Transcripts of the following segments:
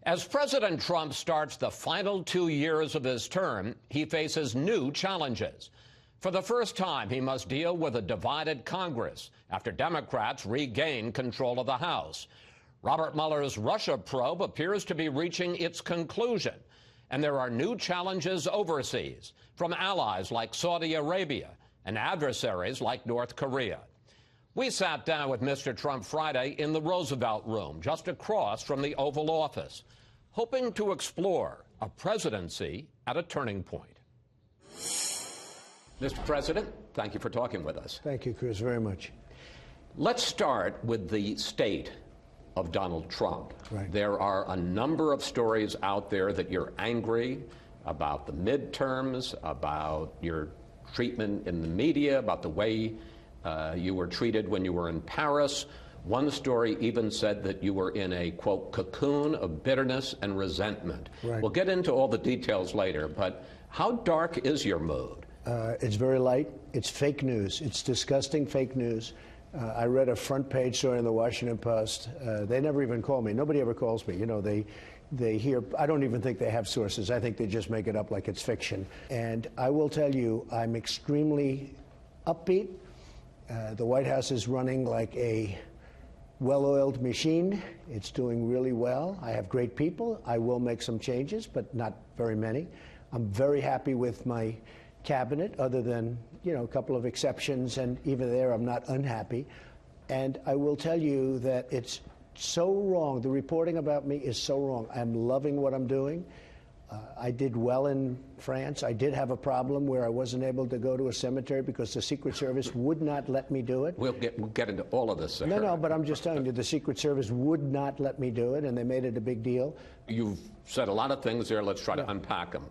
As President Trump starts the final 2 years of his term, he faces new challenges. For the first time, he must deal with a divided Congress after Democrats regain control of the House. Robert Mueller's Russia probe appears to be reaching its conclusion, and there are new challenges overseas from allies like Saudi Arabia and adversaries like North Korea. We sat down with Mr. Trump Friday in the Roosevelt Room, just across from the Oval Office, hoping to explore a presidency at a turning point. Mr. President, thank you for talking with us. Thank you, Chris, very much. Let's start with the state of Donald Trump. Right. There are a number of stories out there that you're angry about the midterms, about your treatment in the media, about the way you were treated when you were in Paris. One story even said that you were in a, quote, cocoon of bitterness and resentment. Right. We'll get into all the details later, but how dark is your mood? It's very light. It's fake news. It's disgusting fake news. I read a front page story in the Washington Post. They never even call me. Nobody ever calls me. You know, they hear, I don't even think they have sources. I think they just make it up like it's fiction. And I will tell you, I'm extremely upbeat. The White House is running like a well-oiled machine. It's doing really well. I have great people. I will make some changes, but not very many. I'm very happy with my cabinet, other than, you know, a couple of exceptions, and even there I'm not unhappy. And I will tell you that it's so wrong. The reporting about me is so wrong. I'm loving what I'm doing. I did well in France. I did have a problem where I wasn't able to go to a cemetery because the Secret Service would not let me do it. We'll get into all of this, sir. No, but I'm just telling you, the Secret Service would not let me do it, and they made it a big deal. You've said a lot of things there. Let's try to unpack them.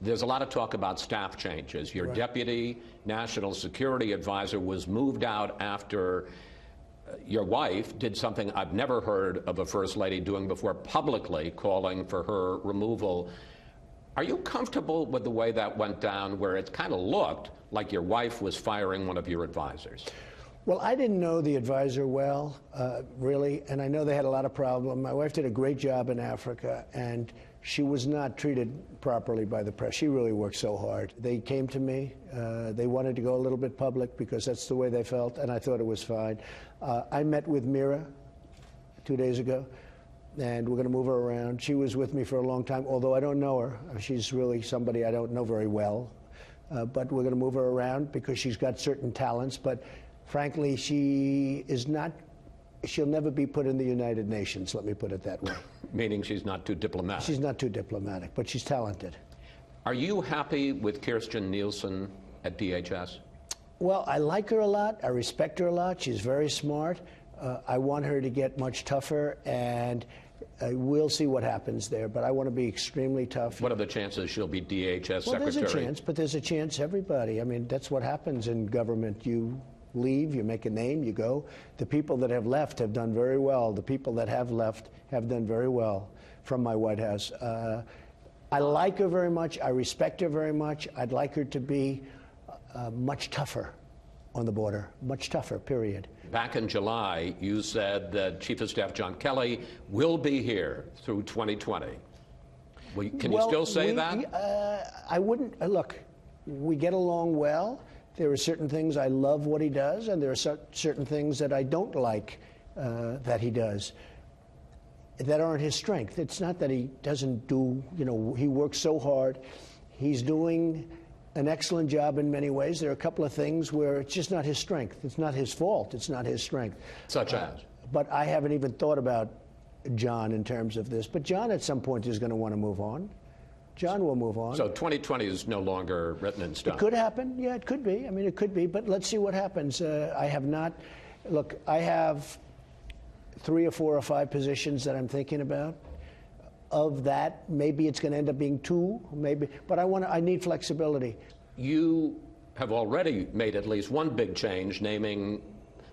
There's a lot of talk about staff changes. Your deputy national security advisor was moved out after your wife did something I've never heard of a first lady doing before, publicly calling for her removal. Are you comfortable with the way that went down, where it kind of looked like your wife was firing one of your advisors? Well, I didn't know the advisor well, really, and I know they had a lot of problems. My wife did a great job in Africa, and she was not treated properly by the press. She really worked so hard. They came to me. They wanted to go a little bit public because that's the way they felt, and I thought it was fine. I met with Mira 2 days ago, and we're going to move her around. She was with me for a long time, although I don't know her. She's really somebody I don't know very well. But we're going to move her around because she's got certain talents. But frankly, she is not. She'll never be put in the United Nations, let me put it that way. Meaning she's not too diplomatic. She's not too diplomatic, but she's talented. Are you happy with Kirstjen Nielsen at DHS? Well, I like her a lot. I respect her a lot. She's very smart. I want her to get much tougher, and we'll see what happens there. But I want to be extremely tough. What are the chances she'll be DHS secretary? Well, there's a chance, but there's a chance everybody. I mean, that's what happens in government. You leave, you make a name, you go. The people that have left have done very well. The people that have left have done very well from my White House. I like her very much. I respect her very much. I'd like her to be much tougher on the border, much tougher, period. Back in July, you said that Chief of Staff John Kelly will be here through 2020. Can you still say that? I wouldn't. Look, we get along well. There are certain things I love what he does, and there are certain things that I don't like that he does that aren't his strength. It's not that he doesn't do, you know, he works so hard. He's doing an excellent job in many ways. There are a couple of things where it's just not his strength. It's not his fault. It's not his strength. Such as? But I haven't even thought about John in terms of this. But John at some point is going to want to move on. John will move on. So 2020 is no longer written in stone. It could happen. Yeah, it could be. I mean, it could be. But let's see what happens. I have not. Look, I have 3 or 4 or 5 positions that I'm thinking about. Of that, maybe it's going to end up being 2, maybe. But I need flexibility. You have already made at least one big change, naming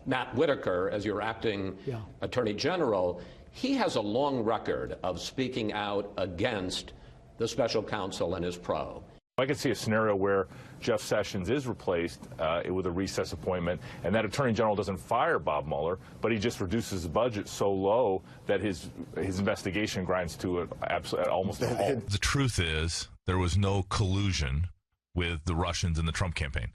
Matt Whittaker as your acting Attorney General. He has a long record of speaking out against the special counsel and his probe. I could see a scenario where Jeff Sessions is replaced with a recess appointment, and that Attorney General doesn't fire Bob Mueller, but he just reduces the budget so low that his investigation grinds to almost a halt. The truth is, there was no collusion with the Russians in the Trump campaign.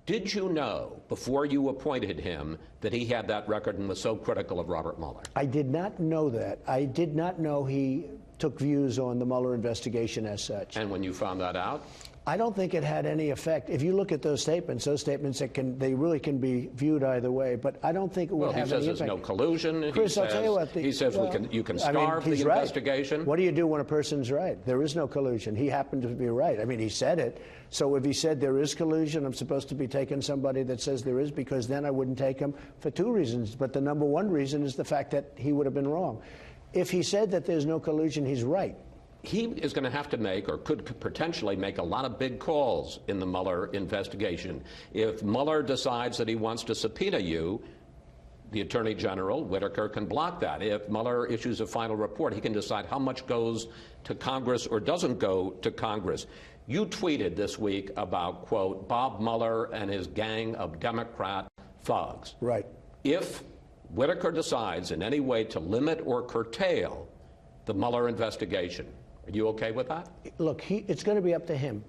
Did you know, before you appointed him, that he had that record and was so critical of Robert Mueller? I did not know that. I did not know he took views on the Mueller investigation as such. And when you found that out? I don't think it had any effect. If you look at those statements they really can be viewed either way. But I don't think it would have any effect. Well, he says there's no collusion. Chris, I'll tell you what. He says you can starve the investigation. What do you do when a person's right? There is no collusion. He happened to be right. I mean, he said it. So if he said there is collusion, I'm supposed to be taking somebody that says there is, because then I wouldn't take him for two reasons. But the number one reason is the fact that he would have been wrong. If he said that there's no collusion, he's right. He is going to have to make, or could potentially make, a lot of big calls in the Mueller investigation. If Mueller decides that he wants to subpoena you, the Attorney General, Whittaker, can block that. If Mueller issues a final report, he can decide how much goes to Congress or doesn't go to Congress. You tweeted this week about, quote, Bob Mueller and his gang of Democrat thugs. Right. If Whittaker decides in any way to limit or curtail the Mueller investigation, are you okay with that? Look, it's going to be up to him.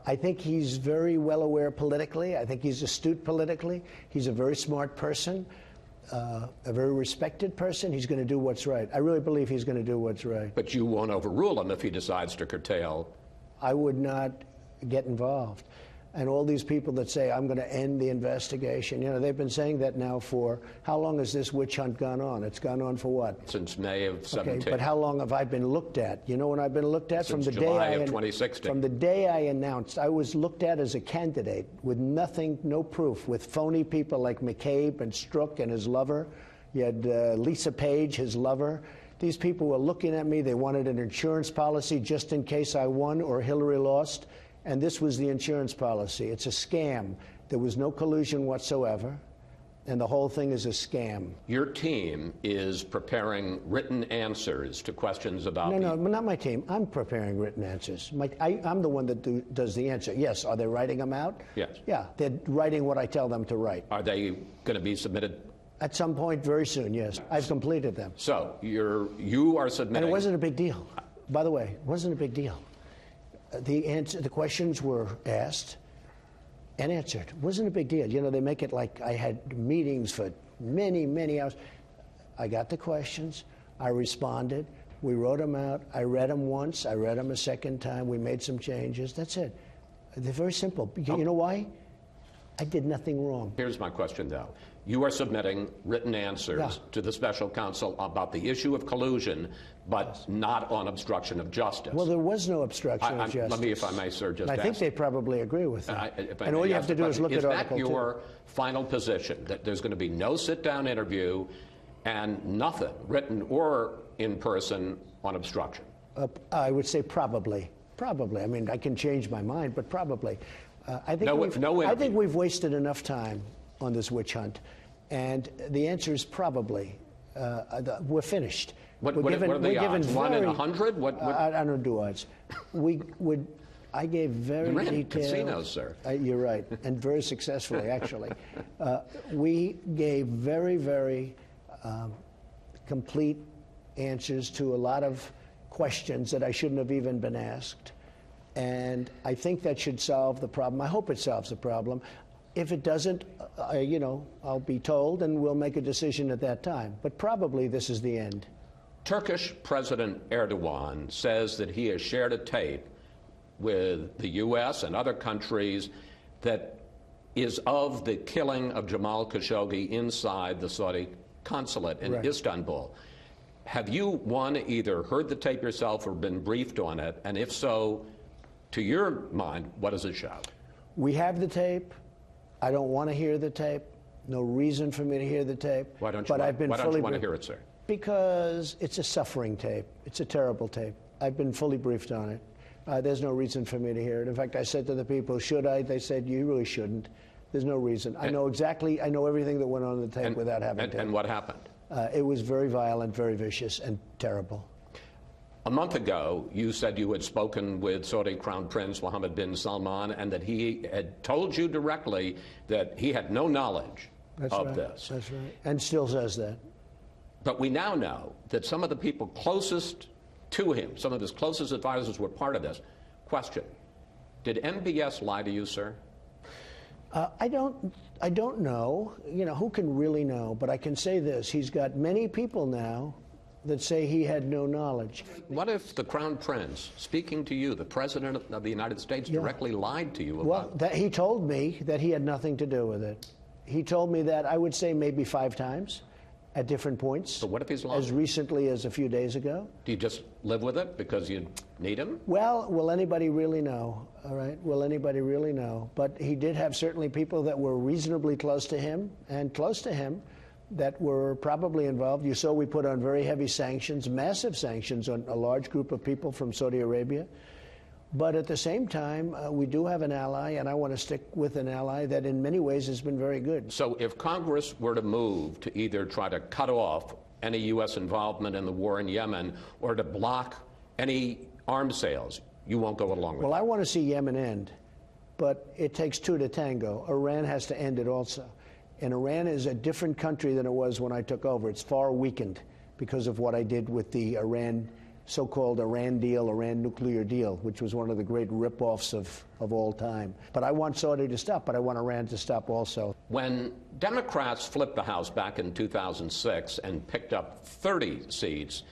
I think he's very well aware politically. I think he's astute politically. He's a very smart person, a very respected person. He's going to do what's right. I really believe he's going to do what's right. But you won't overrule him if he decides to curtail. I would not get involved. And all these people that say, I'm going to end the investigation, you know, they've been saying that now for, how long has this witch hunt gone on? It's gone on for what? Since May of 17. Okay, but how long have I been looked at? You know when I've been looked at? Since July of 2016. From the day I announced, I was looked at as a candidate with nothing, no proof, with phony people like McCabe and Strzok and his lover. You had Lisa Page, his lover. These people were looking at me. They wanted an insurance policy just in case I won or Hillary lost. And this was the insurance policy. It's a scam. There was no collusion whatsoever, and the whole thing is a scam. Your team is preparing written answers to questions about... No, not my team. I'm preparing written answers. I'm the one that does the answer. Yes. Are they writing them out? Yes. Yeah, they're writing what I tell them to write. Are they going to be submitted? At some point very soon, yes. I've completed them. So you are submitting... And it wasn't a big deal. By the way, it wasn't a big deal. The questions were asked and answered. It wasn't a big deal. You know, they make it like I had meetings for many, many hours. I got the questions. I responded. We wrote them out. I read them once. I read them a second time. We made some changes. That's it. They're very simple. You know why? I did nothing wrong. Here's my question, though. You are submitting written answers to the special counsel about the issue of collusion, but not on obstruction of justice. Well, there was no obstruction of justice. Let me, if I may, sir, just ask. I think they probably agree with that. And all you have to do is look at Article 2. Is that your final position, that there's going to be no sit-down interview and nothing, written or in person, on obstruction? I would say probably. Probably. I mean, I can change my mind, but probably. I think we've wasted enough time on this witch hunt, and the answer is probably. We're finished. What are the odds? 1 in 100? I don't do odds. I gave very detailed... You ran casinos, sir. You're right, and very successfully, actually. We gave very, very complete answers to a lot of questions that I shouldn't have even been asked. And I think that should solve the problem. I hope it solves the problem. If it doesn't, you know, I'll be told and we'll make a decision at that time. But probably this is the end. Turkish President Erdogan says that he has shared a tape with the U.S. and other countries that is of the killing of Jamal Khashoggi inside the Saudi consulate in Istanbul. Have you, one, either heard the tape yourself or been briefed on it? And if so, to your mind, what does it show? We have the tape. I don't want to hear the tape. No reason for me to hear the tape. Why don't you want to hear it, sir? Because it's a suffering tape. It's a terrible tape. I've been fully briefed on it. There's no reason for me to hear it. In fact, I said to the people, should I? They said, you really shouldn't. There's no reason. I know everything that went on the tape without having to. And what happened? It was very violent, very vicious, and terrible. A month ago, you said you had spoken with Saudi Crown Prince Mohammed bin Salman and that he had told you directly that he had no knowledge of this. That's right. And still says that. But we now know that some of the people closest to him, some of his closest advisors were part of this. Question, did MBS lie to you, sir? I don't know. You know, who can really know? But I can say this. He's got many people now that say he had no knowledge. What if the Crown Prince, speaking to you, the President of the United States, directly lied to you about Well, he told me that he had nothing to do with it. He told me that, I would say, maybe 5 times at different points. So what if he's lying? As recently as a few days ago. Do you just live with it because you need him? Well, will anybody really know? All right, will anybody really know? But he did have certainly people that were reasonably close to him and close to him that were probably involved. You saw we put on very heavy sanctions, massive sanctions on a large group of people from Saudi Arabia. But at the same time, we do have an ally, and I want to stick with an ally that in many ways has been very good. So if Congress were to move to either try to cut off any U.S. involvement in the war in Yemen or to block any arms sales, you won't go along with it? Well, I want to see Yemen end, but it takes 2 to tango. Iran has to end it also. And Iran is a different country than it was when I took over. It's far weakened because of what I did with the so-called Iran deal, Iran nuclear deal, which was one of the great rip-offs of all time. But I want Saudi to stop, but I want Iran to stop also. When Democrats flipped the House back in 2006 and picked up 30 seats,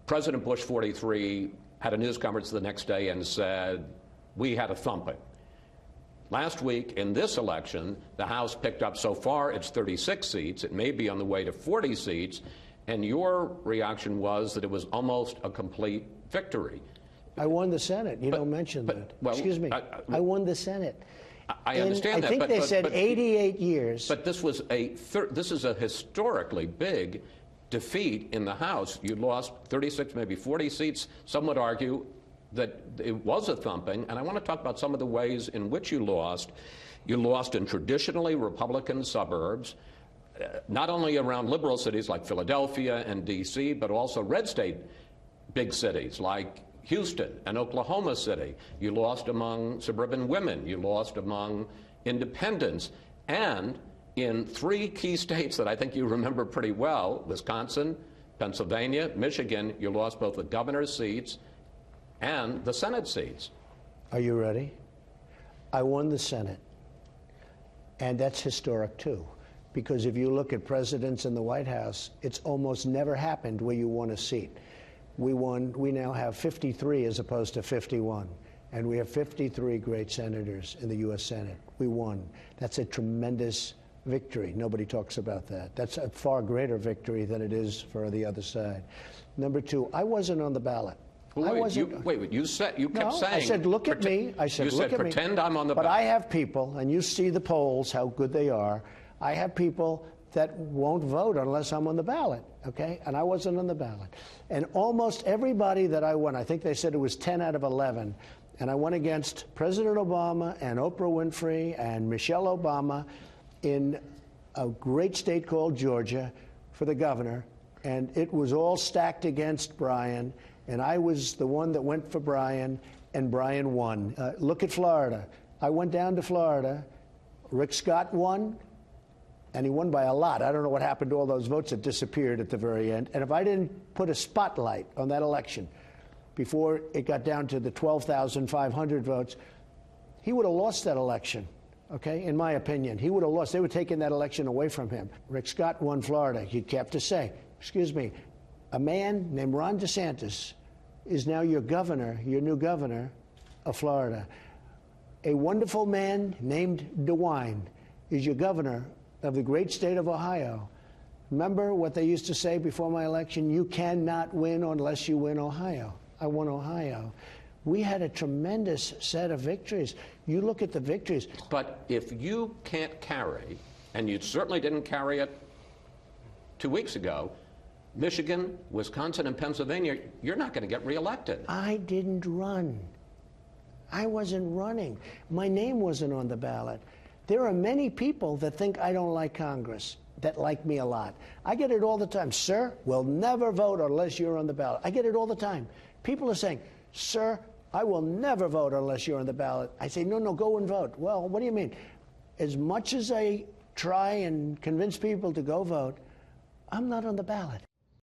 President Bush 43 had a news conference the next day and said, we had a thumping. Last week, in this election, the House picked up, so far, it's 36 seats. It may be on the way to 40 seats. And your reaction was that it was almost a complete victory. I won the Senate. You don't mention that. Well, excuse me. I won the Senate. I understand that. I think they said 88 years. But this was this is a historically big defeat in the House. You lost 36, maybe 40 seats. Some would argue that it was a thumping, and I want to talk about some of the ways in which you lost. You lost in traditionally Republican suburbs, not only around liberal cities like Philadelphia and D.C., but also red state big cities like Houston and Oklahoma City. You lost among suburban women. You lost among independents. And in 3 key states that I think you remember pretty well, Wisconsin, Pennsylvania, Michigan, you lost both the governor's seats and the Senate seats. Are you ready? I won the Senate. And that's historic, too. Because if you look at presidents in the White House, it's almost never happened where you won a seat. We now have 53 as opposed to 51. And we have 53 great senators in the U.S. Senate. We won. That's a tremendous victory. Nobody talks about that. That's a far greater victory than it is for the other side. Number 2, I wasn't on the ballot. Wait, you kept saying. I said, look at me. I said, look at me. Pretend I'm on the ballot. But I have people, and you see the polls, how good they are. I have people that won't vote unless I'm on the ballot, okay? And I wasn't on the ballot. And almost everybody that I won, I think they said it was 10 out of 11, and I went against President Obama and Oprah Winfrey and Michelle Obama in a great state called Georgia for the governor, and it was all stacked against Brian, and I was the one that went for Brian, and Brian won. Look at Florida. I went down to Florida. Rick Scott won. And he won by a lot. I don't know what happened to all those votes that disappeared at the very end. And if I didn't put a spotlight on that election before it got down to the 12,500 votes, he would have lost that election, okay? In my opinion, he would have lost. They were taking that election away from him. Rick Scott won Florida. You have to say, excuse me, a man named Ron DeSantis is now your governor, your new governor of Florida. A wonderful man named DeWine is your governor of the great state of Ohio. Remember what they used to say before my election? You cannot win unless you win Ohio. I won Ohio. We had a tremendous set of victories. You look at the victories. But if you can't carry, and you certainly didn't carry it 2 weeks ago, Michigan, Wisconsin, and Pennsylvania, you're not going to get reelected. I didn't run. I wasn't running. My name wasn't on the ballot. There are many people that think I don't like Congress. that like me a lot. I get it all the time. Sir, we'll never vote unless you're on the ballot. I get it all the time. People are saying, sir, I will never vote unless you're on the ballot. I say, no, go and vote. Well, what do you mean? As much as I try and convince people to go vote, I'm not on the ballot.